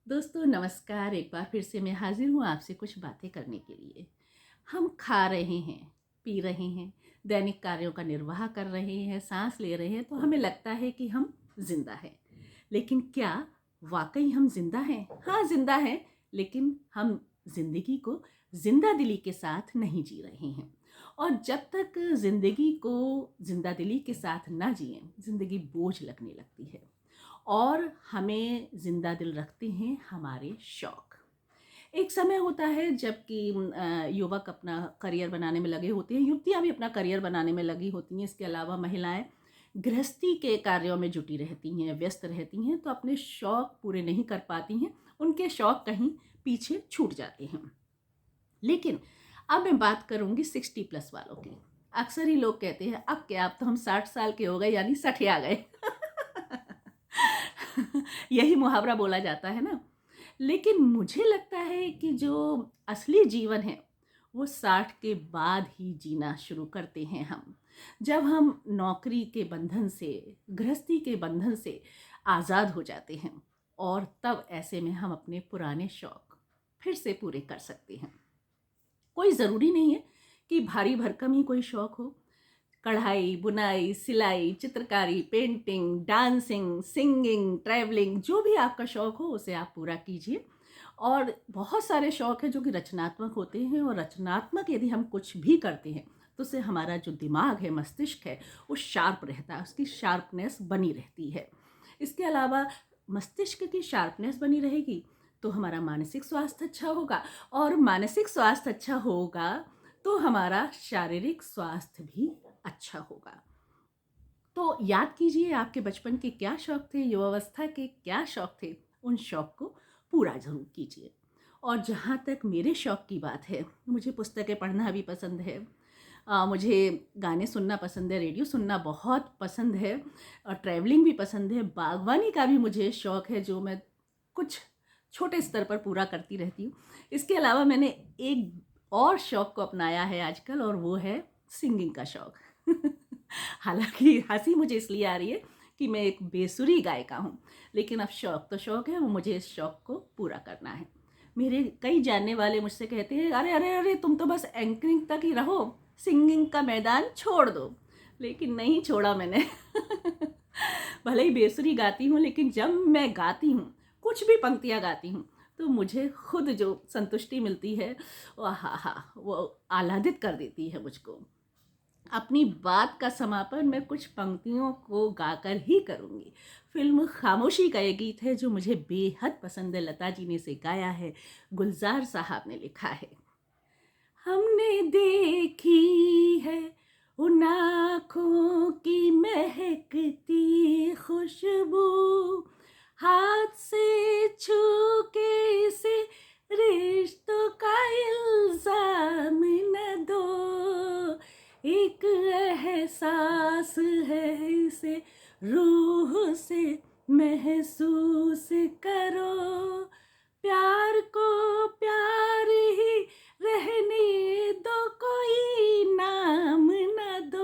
दोस्तों नमस्कार। एक बार फिर से मैं हाजिर हूँ आपसे कुछ बातें करने के लिए। हम खा रहे हैं, पी रहे हैं, दैनिक कार्यों का निर्वाह कर रहे हैं, सांस ले रहे हैं, तो हमें लगता है कि हम जिंदा हैं। लेकिन क्या वाकई हम जिंदा हैं? हाँ, जिंदा हैं, लेकिन हम जिंदगी को जिंदा दिली के साथ नहीं जी रहे हैं। और जब तक जिंदगी को जिंदा दिली के साथ ना जिए, जिंदगी बोझ लगने लगती है। और हमें जिंदा दिल रखते हैं हमारे शौक। एक समय होता है जबकि युवक अपना करियर बनाने में लगे होते हैं, युवतियां भी अपना करियर बनाने में लगी होती हैं। इसके अलावा महिलाएं गृहस्थी के कार्यों में जुटी रहती हैं, व्यस्त रहती हैं, तो अपने शौक पूरे नहीं कर पाती हैं। उनके शौक कहीं पीछे छूट जाते हैं। लेकिन अब मैं बात करूंगी 60+ वालों की। अक्सर ही लोग कहते हैं अब क्या, अब तो हम 60 साल के हो गए, यानी सठिया गए। यही मुहावरा बोला जाता है ना। लेकिन मुझे लगता है कि जो असली जीवन है वो 60 के बाद ही जीना शुरू करते हैं हम। जब हम नौकरी के बंधन से, गृहस्थी के बंधन से आज़ाद हो जाते हैं, और तब ऐसे में हम अपने पुराने शौक फिर से पूरे कर सकते हैं। कोई ज़रूरी नहीं है कि भारी भरकम ही कोई शौक हो। कढ़ाई, बुनाई, सिलाई, चित्रकारी, पेंटिंग, डांसिंग, सिंगिंग, ट्रैवलिंग, जो भी आपका शौक हो उसे आप पूरा कीजिए। और बहुत सारे शौक हैं जो कि रचनात्मक होते हैं, और रचनात्मक यदि हम कुछ भी करते हैं तो उससे हमारा जो दिमाग है, मस्तिष्क है, वो शार्प रहता है, उसकी शार्पनेस बनी रहती है। इसके अलावा मस्तिष्क की शार्पनेस बनी रहेगी तो हमारा मानसिक स्वास्थ्य अच्छा होगा, और मानसिक स्वास्थ्य अच्छा होगा तो हमारा शारीरिक स्वास्थ्य भी अच्छा होगा। तो याद कीजिए आपके बचपन के क्या शौक थे, युवावस्था के क्या शौक थे, उन शौक को पूरा ज़रूर कीजिए। और जहाँ तक मेरे शौक की बात है, मुझे पुस्तकें पढ़ना भी पसंद है। मुझे गाने सुनना पसंद है, रेडियो सुनना बहुत पसंद है, और ट्रैवलिंग भी पसंद है। बागवानी का भी मुझे शौक है, जो मैं कुछ छोटे स्तर पर पूरा करती रहती हूँ। इसके अलावा मैंने एक और शौक को अपनाया है आजकल, और वो है सिंगिंग का शौक। हालांकि हंसी मुझे इसलिए आ रही है कि मैं एक बेसुरी गायिका हूँ, लेकिन अब शौक तो शौक है, वो मुझे इस शौक को पूरा करना है। मेरे कई जानने वाले मुझसे कहते हैं अरे अरे अरे, तुम तो बस एंकरिंग तक ही रहो, सिंगिंग का मैदान छोड़ दो। लेकिन नहीं छोड़ा मैंने। भले ही बेसुरी गाती हूँ, लेकिन जब मैं गाती हूँ, कुछ भी पंक्तियाँ गाती हूँ, तो मुझे खुद जो संतुष्टि मिलती है, वो हा हा, वो आह्लादित कर देती है मुझको। अपनी बात का समापन मैं कुछ पंक्तियों को गाकर ही करूँगी। फ़िल्म खामोशी का ये गीत है जो मुझे बेहद पसंद है, लता जी ने इसे गाया है, गुलज़ार साहब ने लिखा है। हमने देखी है उन आँखों की महकती खुशबू, हाथ से छू के इसे रिश्तों का इल्जाम न दो, एक एहसास है इसे रूह से महसूस करो, प्यार को प्यार ही रहने दो, कोई नाम न दो।